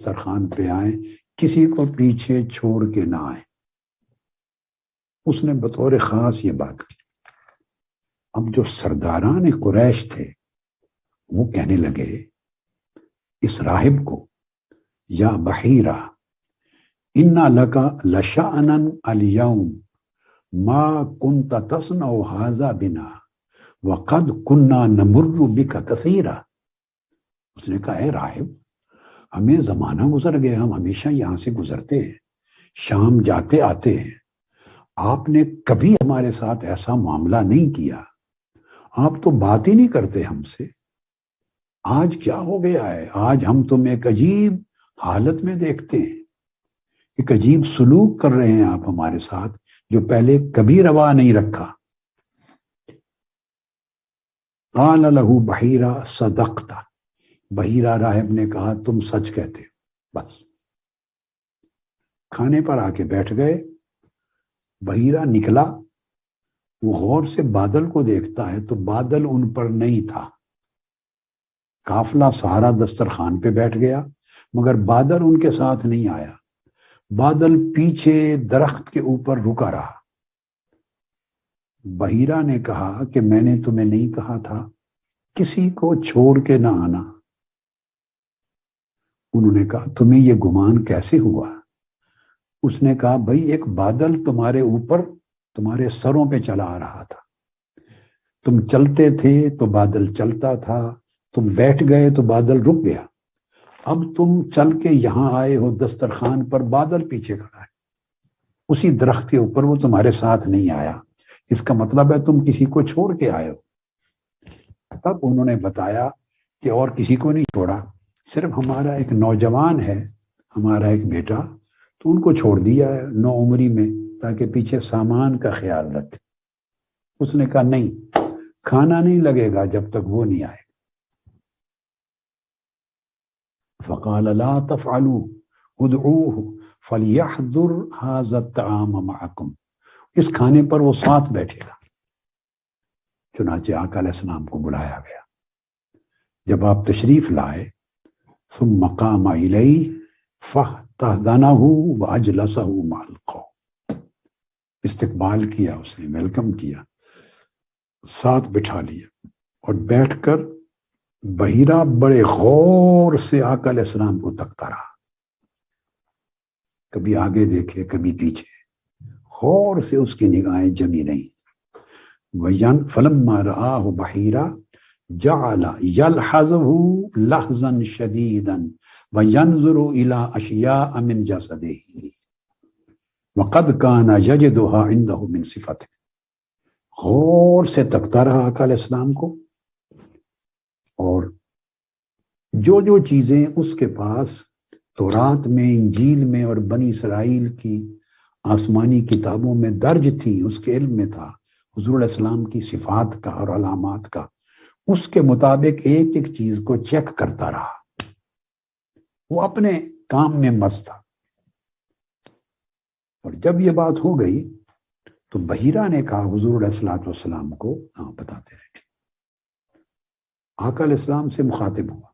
دسترخوان پہ آئیں، کسی کو پیچھے چھوڑ کے نہ آئیں۔ اس نے بطور خاص یہ بات کی۔ اب جو سرداران قریش تھے وہ کہنے لگے اس راہب کو، یا بحیرہ انا لکا لشأنا اليوم ما كنت تصنع هذا بنا وقد كنا نمر بك كثيرا۔ اس نے کہا اے راہب، ہمیں زمانہ گزر گیا، ہم ہمیشہ یہاں سے گزرتے ہیں، شام جاتے آتے ہیں، آپ نے کبھی ہمارے ساتھ ایسا معاملہ نہیں کیا، آپ تو بات ہی نہیں کرتے ہم سے، آج کیا ہو گیا ہے؟ آج ہم تم ایک عجیب حالت میں دیکھتے ہیں، ایک عجیب سلوک کر رہے ہیں آپ ہمارے ساتھ جو پہلے کبھی روا نہیں رکھا۔ قال له بحیرہ صدقت، بحیرہ راہب نے کہا تم سچ کہتے ہو۔ بس کھانے پر آ کے بیٹھ گئے، بحیرہ نکلا، وہ غور سے بادل کو دیکھتا ہے تو بادل ان پر نہیں تھا، قافلہ سارا دسترخوان پہ بیٹھ گیا مگر بادل ان کے ساتھ نہیں آیا، بادل پیچھے درخت کے اوپر رکا رہا۔ بحیرہ نے کہا کہ میں نے تمہیں نہیں کہا تھا کسی کو چھوڑ کے نہ آنا؟ انہوں نے کہا تمہیں یہ گمان کیسے ہوا؟ اس نے کہا بھائی ایک بادل تمہارے اوپر تمہارے سروں پہ چلا آ رہا تھا، تم چلتے تھے تو بادل چلتا تھا، تم بیٹھ گئے تو بادل رک گیا، اب تم چل کے یہاں آئے ہو دسترخوان پر، بادل پیچھے کھڑا ہے، اسی درخت کے اوپر وہ تمہارے ساتھ نہیں آیا، اس کا مطلب ہے تم کسی کو چھوڑ کے آئے ہو۔ تب انہوں نے بتایا کہ اور کسی کو نہیں چھوڑا، صرف ہمارا ایک نوجوان ہے، ہمارا ایک بیٹا، تو ان کو چھوڑ دیا ہے 9 عمری میں تاکہ پیچھے سامان کا خیال رکھے۔ اس نے کہا نہیں، کھانا نہیں لگے گا جب تک وہ نہیں آئے۔ فقال لا تفعلوا ادعوه فليحضر هذا الطعام معكم، اس کھانے پر وہ ساتھ بیٹھے گا۔ چنانچہ آقا علیہ السلام کو بلایا گیا، جب آپ تشریف لائے ثم قام الیہ فاحتضنہ واجلسہ مع القوم، استقبال کیا، اس نے ویلکم کیا، ساتھ بٹھا لیا اور بیٹھ کر بحیرہ بڑے غور سے آقا علیہ السلام کو تکتا رہا، کبھی آگے دیکھے کبھی پیچھے، غور سے اس کی نگاہیں جمی نہیں۔ فلما رآہ بحیرہ جعل یلحظہ لحظا شدیدا وینظر الی اشیاء من جسدہ وقد کان یجدھا عندہ من صفته، غور سے تکتا رہا آقا علیہ السلام کو، اور جو جو چیزیں اس کے پاس تورات میں، انجیل میں اور بنی اسرائیل کی آسمانی کتابوں میں درج تھی، اس کے علم میں تھا، حضور علیہ السلام کی صفات کا اور علامات کا، اس کے مطابق ایک ایک چیز کو چیک کرتا رہا، وہ اپنے کام میں مست تھا۔ اور جب یہ بات ہو گئی تو بحیرہ نے کہا حضور علیہ السلام کو، ہاں بتاتے رہے، آقا علیہ السلام سے مخاطب ہوا،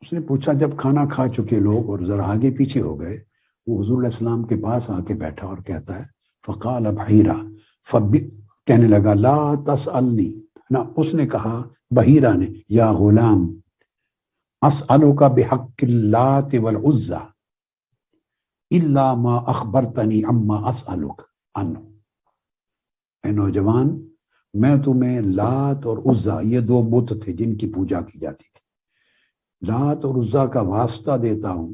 اس نے پوچھا جب کھانا کھا چکے لوگ اور ذرا آگے پیچھے ہو گئے، وہ حضور علیہ السلام کے پاس آ کے بیٹھا اور کہتا ہے فقال بحیرہ، کہنے لگا لا تسألنی، نہ اس نے کہا بحیرہ نے یا غلام اسألک بحق اللات والعزى الا ما اخبرتنی عما اسألک عنہ، اے نوجوان میں تمہیں لات اور عزا، یہ 2 بت تھے جن کی پوجا کی جاتی تھی، لات اور عزا کا واسطہ دیتا ہوں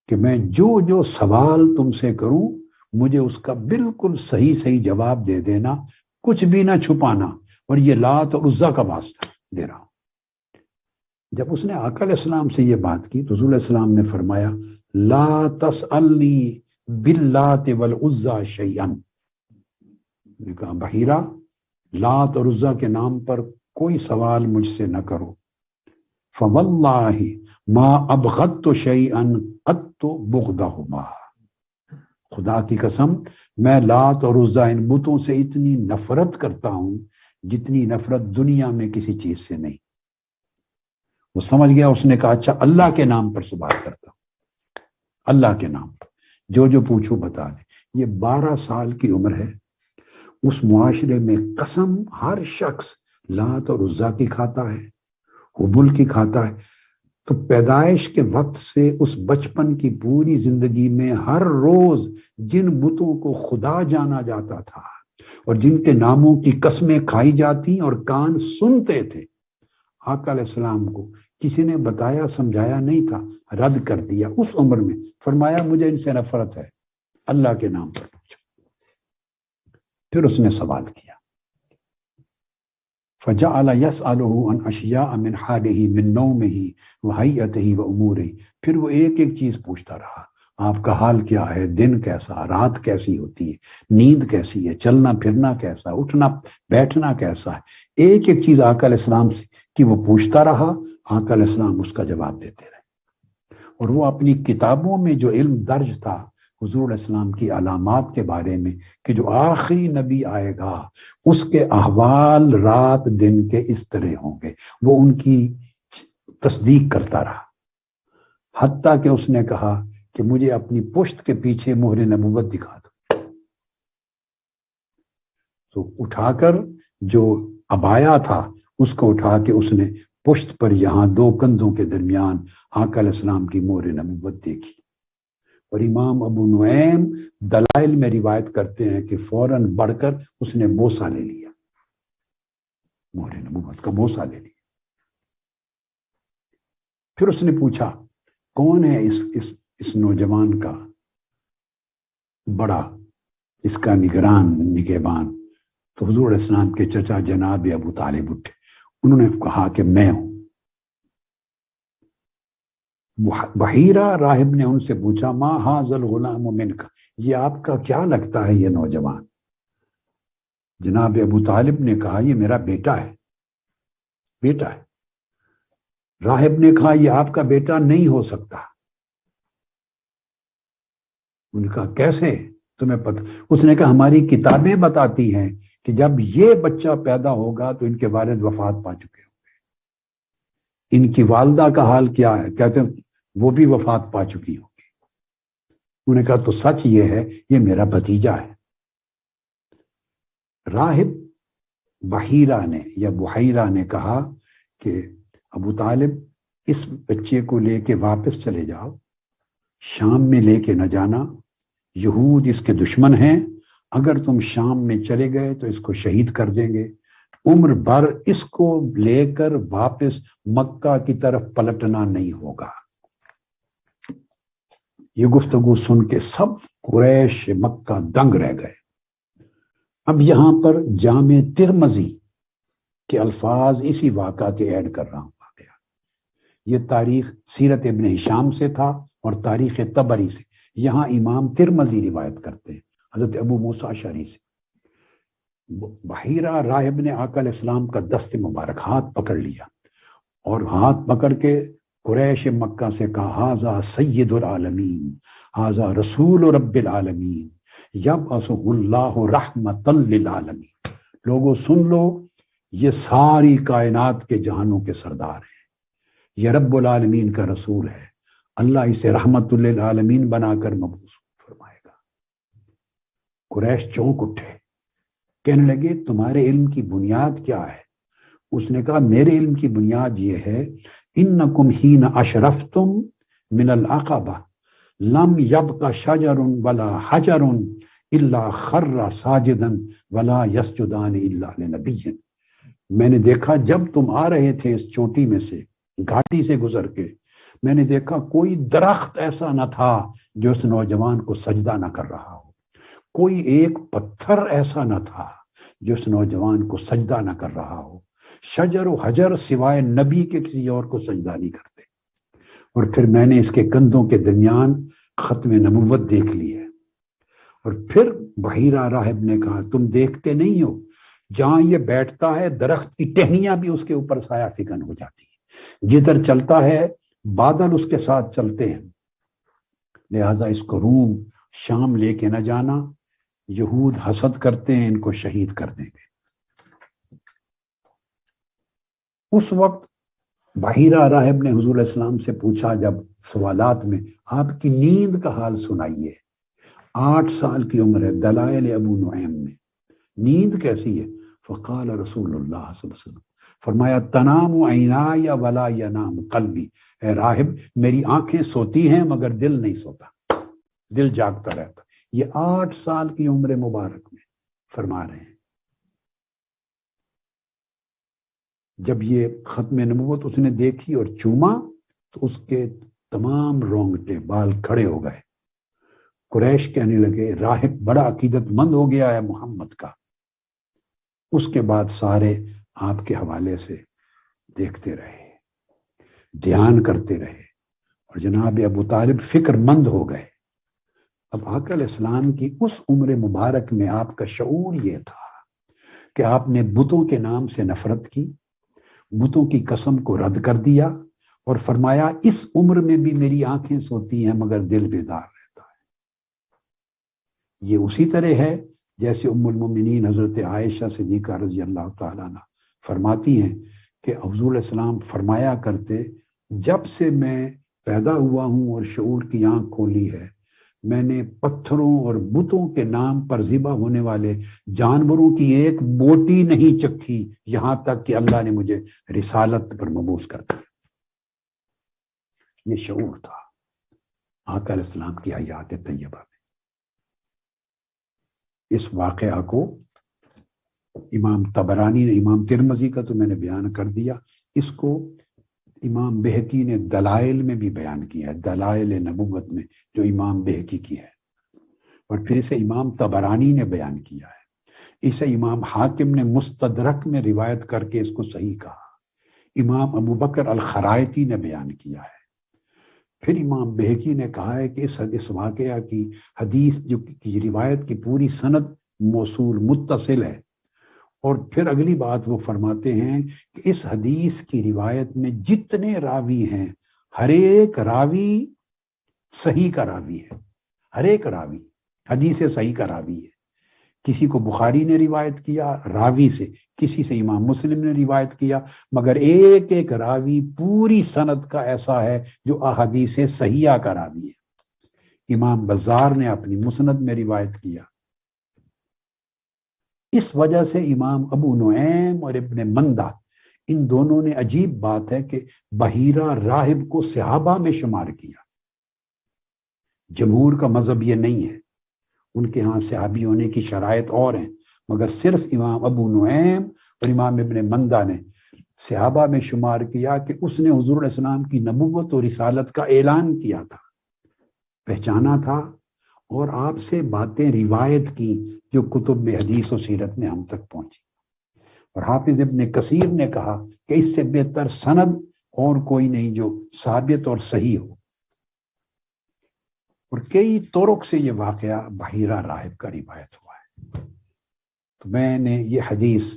کہ میں جو جو سوال تم سے کروں مجھے اس کا بالکل صحیح صحیح جواب دے دینا، کچھ بھی نہ چھپانا، اور یہ لات اور عزا کا واسطہ دے رہا ہوں۔ جب اس نے آقا علیہ السلام سے یہ بات کی تو حضور علیہ السلام نے فرمایا لا تسألنی باللات والعزى شیئا، نے کہا بحیرہ لات اور عزا کے نام پر کوئی سوال مجھ سے نہ کرو، فواللہ ما ابغضت شیئا قط بغضہما، خدا کی قسم میں لات اور عزا ان بتوں سے اتنی نفرت کرتا ہوں جتنی نفرت دنیا میں کسی چیز سے نہیں۔ وہ سمجھ گیا، اس نے کہا اچھا اللہ کے نام پر سے بات کرتا ہوں، اللہ کے نام پر جو پوچھو بتا دے۔ یہ 12 سال کی عمر ہے، اس معاشرے میں قسم ہر شخص لات اور عزا کی کھاتا ہے، حبل کی کھاتا ہے۔ تو پیدائش کے وقت سے اس بچپن کی پوری زندگی میں ہر روز جن بتوں کو خدا جانا جاتا تھا اور جن کے ناموں کی قسمیں کھائی جاتی اور کان سنتے تھے، آقا علیہ السلام کو کسی نے بتایا سمجھایا نہیں تھا، رد کر دیا اس عمر میں۔ فرمایا مجھے ان سے نفرت ہے، اللہ کے نام پر پوچھو۔ پھر اس نے سوال کیا، فجعل يسأله عن اشیاء من حاله من نومه وهيئته واموره، پھر وہ ایک ایک چیز پوچھتا رہا، آپ کا حال کیا ہے، دن کیسا، رات کیسی ہوتی ہے، نیند کیسی ہے، چلنا پھرنا کیسا، اٹھنا بیٹھنا کیسا ہے، ایک ایک چیز آقا علیہ السلام کی وہ پوچھتا رہا، آقا علیہ السلام اس کا جواب دیتے رہے۔ اور وہ اپنی کتابوں میں جو علم درج تھا حضور علیہ السلام کی علامات کے بارے میں کہ جو آخری نبی آئے گا اس کے احوال رات دن کے اس طرح ہوں گے، وہ ان کی تصدیق کرتا رہا، حتیٰ کہ اس نے کہا کہ مجھے اپنی پشت کے پیچھے مہر نبوت دکھا دو۔ تو اٹھا کر جو عبایا تھا اس کو اٹھا کے اس نے پشت پر یہاں 2 کندھوں کے درمیان آقا علیہ السلام کی مہر نبوت دیکھی۔ اور امام ابو نعیم دلائل میں روایت کرتے ہیں کہ فوراً بڑھ کر اس نے بوسہ لے لیا، مہر نبوت کا بوسہ لے لیا۔ پھر اس نے پوچھا کون ہے اس نوجوان کا بڑا، اس کا نگہبان؟ تو حضور علیہ السلام کے چچا جناب ابو طالب اٹھے، انہوں نے کہا کہ میں ہوں۔ بحیرہ راہب نے ان سے پوچھا ما ھذا الغلام منک، یہ آپ کا کیا لگتا ہے یہ نوجوان؟ جناب ابو طالب نے کہا یہ میرا بیٹا ہے، بیٹا ہے۔ راہب نے کہا یہ آپ کا بیٹا نہیں ہو سکتا۔ انہوں نے کہا کیسے تمہیں پتہ؟ اس نے کہا ہماری کتابیں بتاتی ہیں کہ جب یہ بچہ پیدا ہوگا تو ان کے والد وفات پا چکے ہوں گے، ان کی والدہ کا حال کیا ہے؟ کہتے ہیں وہ بھی وفات پا چکی ہوگی۔ انہوں نے کہا تو سچ یہ ہے یہ میرا بھتیجا ہے۔ راہب بحیرہ نے یا بحیرہ نے کہا کہ ابو طالب اس بچے کو لے کے واپس چلے جاؤ، شام میں لے کے نہ جانا، یہود اس کے دشمن ہیں، اگر تم شام میں چلے گئے تو اس کو شہید کر دیں گے، عمر بھر اس کو لے کر واپس مکہ کی طرف پلٹنا نہیں ہوگا۔ یہ گفتگو سن کے سب قریش مکہ دنگ رہ گئے۔ اب یہاں پر جامع ترمذی کے الفاظ اسی واقعہ کے ایڈ کر رہا ہوں۔ یہ تاریخ سیرت ابن ہشام سے تھا اور تاریخ طبری سے، یہاں امام ترمذی روایت کرتے ہیں حضرت ابو موسیٰ اشعری سے۔ بحیرہ راہب نے آقا علیہ السلام کا دست مبارک ہاتھ پکڑ لیا اور ہاتھ پکڑ کے قریش مکہ سے کہا ھذا سید العالمین، ھذا رسول رب العالمین، یبعثہ اللہ رحمۃ للعالمین۔ لوگوں سن لو، یہ ساری کائنات کے جہانوں کے سردار ہیں، یہ رب العالمین کا رسول ہے، اللہ اسے رحمت للعالمین بنا کر مبعوث فرمائے گا۔ قریش چونک اٹھے، کہنے لگے تمہارے علم کی بنیاد کیا ہے؟ اس نے کہا میرے علم کی بنیاد یہ ہے انکم حین اشرفتم من العقبہ لم یبق شجر ولا حجر الا خر ساجدا ولا یسجدان الا لنبی۔ میں نے دیکھا جب تم آ رہے تھے اس چوٹی میں سے، گھاٹی سے گزر کے، میں نے دیکھا کوئی درخت ایسا نہ تھا جو اس نوجوان کو سجدہ نہ کر رہا ہو، کوئی ایک پتھر ایسا نہ تھا جو اس نوجوان کو سجدہ نہ کر رہا ہو۔ شجر و حجر سوائے نبی کے کسی اور کو سجدہ نہیں کرتے۔ اور پھر میں نے اس کے کندھوں کے درمیان ختم نبوت دیکھ لی ہے۔ اور پھر بحیرہ راہب نے کہا تم دیکھتے نہیں ہو جہاں یہ بیٹھتا ہے درخت کی ٹہنیاں بھی اس کے اوپر سایہ فکن ہو جاتی ہیں، جدھر چلتا ہے بادل اس کے ساتھ چلتے ہیں، لہذا اس کو روم شام لے کے نہ جانا، یہود حسد کرتے ہیں، ان کو شہید کر دیں گے۔ اس وقت بحیرہ راہب نے حضور علیہ السلام سے پوچھا جب سوالات میں، آپ کی نیند کا حال سنائیے. 8 سال کی عمر ہے. دلائل ابو نعیم میں نیند کیسی ہے؟ فقال رسول اللہ صلی اللہ علیہ وسلم، فرمایا تنام عینایا ولا ینام قلبی. اے راہب، میری آنکھیں سوتی ہیں مگر دل نہیں سوتا، دل جاگتا رہتا. یہ 8 سال کی عمر مبارک میں فرما رہے ہیں. جب یہ ختم نبوت اس نے دیکھی اور چوما تو اس کے تمام رونگٹے بال کھڑے ہو گئے. قریش کہنے لگے راہب بڑا عقیدت مند ہو گیا ہے محمد کا. اس کے بعد سارے آپ کے حوالے سے دیکھتے رہے، دھیان کرتے رہے، اور جناب ابو طالب فکر مند ہو گئے. اب آقا علیہ السلام کی اس عمر مبارک میں آپ کا شعور یہ تھا کہ آپ نے بتوں کے نام سے نفرت کی، بتوں کی قسم کو رد کر دیا، اور فرمایا اس عمر میں بھی میری آنکھیں سوتی ہیں مگر دل بیدار رہتا ہے. یہ اسی طرح ہے جیسے ام المومنین حضرت عائشہ صدیقہ رضی اللہ تعالیٰ عنہ فرماتی ہیں کہ حضور علیہ السلام فرمایا کرتے، جب سے میں پیدا ہوا ہوں اور شعور کی آنکھ کھولی ہے، میں نے پتھروں اور بتوں کے نام پر ذبح ہونے والے جانوروں کی ایک بوٹی نہیں چکھی، یہاں تک کہ اللہ نے مجھے رسالت پر مبعوث کر دیا. یہ شعور تھا آقا علیہ السلام کی حیات طیبہ میں. اس واقعہ کو امام طبرانی نے، امام ترمذی کا تو میں نے بیان کر دیا، اس کو امام بہقی نے دلائل میں بھی بیان کیا ہے، دلائل نبوت میں جو امام بہقی کی ہے، اور پھر اسے امام طبرانی نے بیان کیا ہے. اسے امام حاکم نے مستدرک میں روایت کر کے اس کو صحیح کہا. امام ابو بکر الخرائطی نے بیان کیا ہے. پھر امام بہقی نے کہا ہے کہ اس واقعہ کی حدیث جو کی روایت کی پوری سند موصول متصل ہے. اور پھر اگلی بات وہ فرماتے ہیں کہ اس حدیث کی روایت میں جتنے راوی ہیں، ہر ایک راوی صحیح کا راوی ہے، ہر ایک راوی حدیث صحیح کا راوی ہے. کسی کو بخاری نے روایت کیا راوی سے، کسی سے امام مسلم نے روایت کیا، مگر ایک ایک راوی پوری سند کا ایسا ہے جو احادیث صحیحہ کا راوی ہے. امام بزار نے اپنی مسند میں روایت کیا. اس وجہ سے امام ابو نعیم اور ابن مندہ ان دونوں نے، عجیب بات ہے کہ بحیرہ راہب کو صحابہ میں شمار کیا. جمہور کا مذہب یہ نہیں ہے، ان کے ہاں صحابی ہونے کی شرائط اور ہیں، مگر صرف امام ابو نعیم اور امام ابن مندہ نے صحابہ میں شمار کیا کہ اس نے حضور علیہ السلام کی نبوت اور رسالت کا اعلان کیا تھا، پہچانا تھا، اور آپ سے باتیں روایت کی جو کتب میں حدیث و سیرت میں ہم تک پہنچی. اور حافظ ابن کثیر نے کہا کہ اس سے بہتر سند اور کوئی نہیں جو ثابت اور صحیح ہو. اور کئی طرق سے یہ واقعہ بحیرہ راہب کا روایت ہوا ہے. تو میں نے یہ حدیث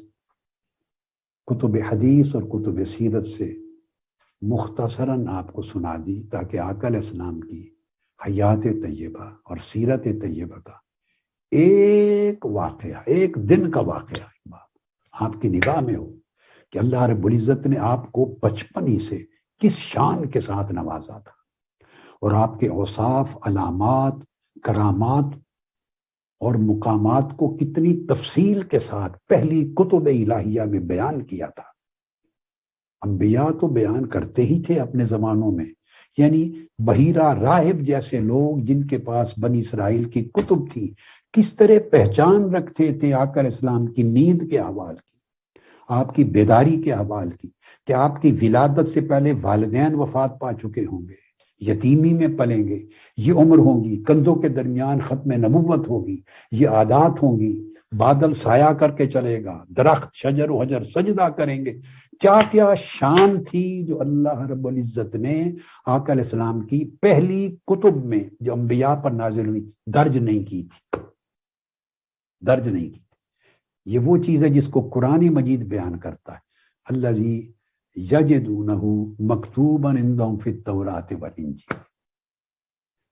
کتب حدیث اور کتب سیرت سے مختصراً آپ کو سنا دی تاکہ آقا علیہ السلام کی حیات طیبہ اور سیرت طیبہ کا ایک واقعہ، ایک دن کا واقعہ آپ کی نگاہ میں ہو کہ اللہ رب العزت نے آپ کو بچپن ہی سے کس شان کے ساتھ نوازا تھا، اور آپ کے اوصاف، علامات، کرامات اور مقامات کو کتنی تفصیل کے ساتھ پہلی کتب الہیہ میں بیان کیا تھا. انبیاء تو بیان کرتے ہی تھے اپنے زمانوں میں، یعنی بحیرہ راہب جیسے لوگ جن کے پاس بنی اسرائیل کی کتب تھی کس طرح پہچان رکھتے تھے آقا علیہ السلام کی نیند کے احوال کی، آپ کی بیداری کے احوال کی، کہ آپ کی ولادت سے پہلے والدین وفات پا چکے ہوں گے، یتیمی میں پلیں گے، یہ عمر ہوگی، کندھوں کے درمیان ختم نبوت ہوگی، یہ عادات ہوں گی، بادل سایہ کر کے چلے گا، درخت شجر و حجر سجدہ کریں گے. کیا کیا شان تھی جو اللہ رب العزت نے آقا علیہ السلام کی پہلی کتب میں جو انبیاء پر نازل ہوئی درج نہیں کی تھی، درج نہیں کی تھی. یہ وہ چیز ہے جس کو قرآن مجید بیان کرتا ہے. الذی یجدونہ مکتوبا عندہم فی التوراۃ والانجیل،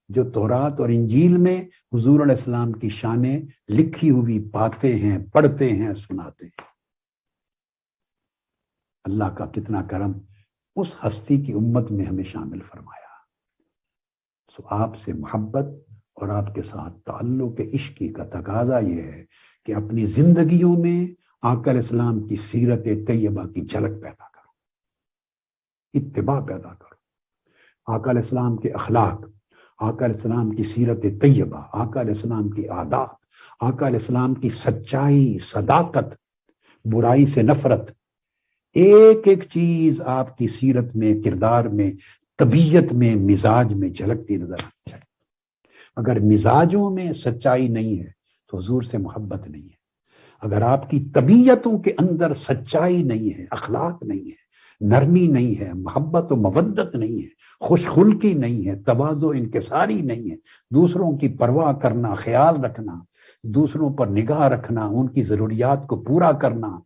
جو تورات اور انجیل میں حضور علیہ السلام کی شانیں لکھی ہوئی پاتے ہیں، پڑھتے ہیں، سناتے ہیں. اللہ کا کتنا کرم، اس ہستی کی امت میں ہمیں شامل فرمایا۔ سو آپ سے محبت اور آپ کے ساتھ تعلق عشقی کا تقاضا یہ ہے کہ اپنی زندگیوں میں آقا علیہ السلام کی سیرت طیبہ کی جھلک پیدا کرو، اتباع پیدا کرو، آقا علیہ السلام کے اخلاق، آقا علیہ السلام کی سیرت طیبہ، آقا علیہ السلام کی عادات، آقا علیہ السلام کی سچائی، صداقت، برائی سے نفرت، ایک ایک چیز آپ کی سیرت میں، کردار میں، طبیعت میں، مزاج میں جھلکتی نظر آنی چاہیے۔ اگر مزاجوں میں سچائی نہیں ہے تو حضور سے محبت نہیں ہے۔ اگر آپ کی طبیعتوں کے اندر سچائی نہیں ہے، اخلاق نہیں ہے، نرمی نہیں ہے، محبت و مودت نہیں ہے، خوش خلقی نہیں ہے، تواضع انکساری نہیں ہے، دوسروں کی پرواہ کرنا، خیال رکھنا، دوسروں پر نگاہ رکھنا، ان کی ضروریات کو پورا کرنا،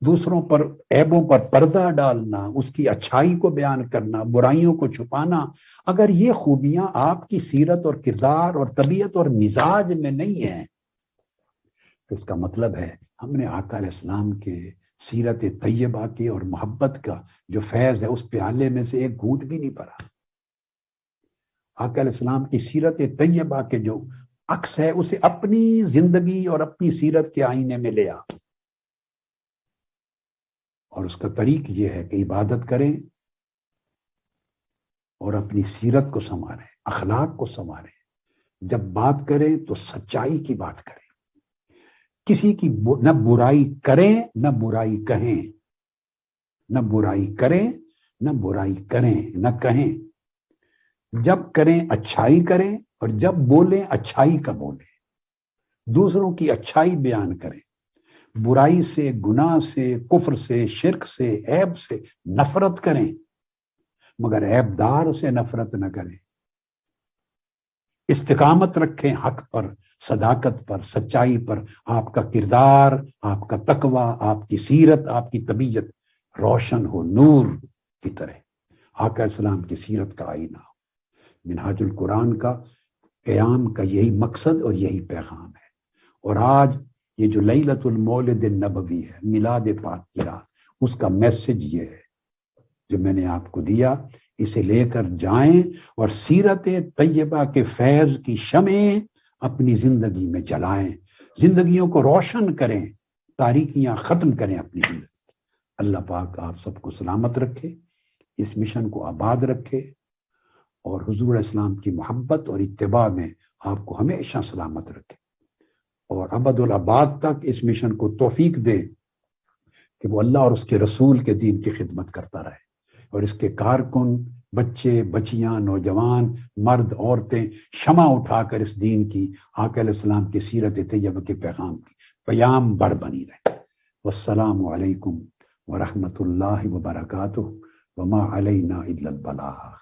دوسروں پر عیبوں پر پردہ ڈالنا، اس کی اچھائی کو بیان کرنا، برائیوں کو چھپانا، اگر یہ خوبیاں آپ کی سیرت اور کردار اور طبیعت اور مزاج میں نہیں ہیں تو اس کا مطلب ہے ہم نے آقا علیہ السلام کے سیرت طیبہ کے اور محبت کا جو فیض ہے اس پیالے میں سے ایک گھونٹ بھی نہیں پڑا۔ آقا علیہ السلام کی سیرت طیبہ کے جو عکس ہے اسے اپنی زندگی اور اپنی سیرت کے آئینے میں لے آ، اور اس کا طریق یہ ہے کہ عبادت کریں اور اپنی سیرت کو سنواریں، اخلاق کو سنواریں، جب بات کریں تو سچائی کی بات کریں، کسی کی نہ برائی کریں نہ برائی کہیں، نہ برائی کریں نہ برائی کریں نہ کہیں، جب کریں اچھائی کریں اور جب بولیں اچھائی کا بولیں، دوسروں کی اچھائی بیان کریں، برائی سے، گناہ سے، کفر سے، شرک سے، عیب سے نفرت کریں مگر عیب دار سے نفرت نہ کریں، استقامت رکھیں حق پر، صداقت پر، سچائی پر، آپ کا کردار، آپ کا تقوی، آپ کی سیرت، آپ کی طبیعت روشن ہو نور کی طرح، آقا السلام کی سیرت کا آئینہ ہو۔ منہاج القرآن کا قیام کا یہی مقصد اور یہی پیغام ہے۔ اور آج یہ جو لیلۃ المولد النبوی ہے، میلاد پاک کی رات، اس کا میسج یہ ہے جو میں نے آپ کو دیا، اسے لے کر جائیں اور سیرت طیبہ کے فیض کی شمعیں اپنی زندگی میں جلائیں، زندگیوں کو روشن کریں، تاریکیاں ختم کریں اپنی زندگی۔ اللہ پاک آپ سب کو سلامت رکھے، اس مشن کو آباد رکھے، اور حضور علیہ السلام کی محبت اور اتباع میں آپ کو ہمیشہ سلامت رکھے، اور ابد الآباد تک اس مشن کو توفیق دے کہ وہ اللہ اور اس کے رسول کے دین کی خدمت کرتا رہے، اور اس کے کارکن، بچے، بچیاں، نوجوان، مرد، عورتیں شمع اٹھا کر اس دین کی، آقا علیہ السلام کی سیرت طیبہ کے پیغام کی پیام بر بنی رہے۔ والسلام علیکم ورحمۃ اللہ وبرکاتہ، وما علینا الا البلاغ۔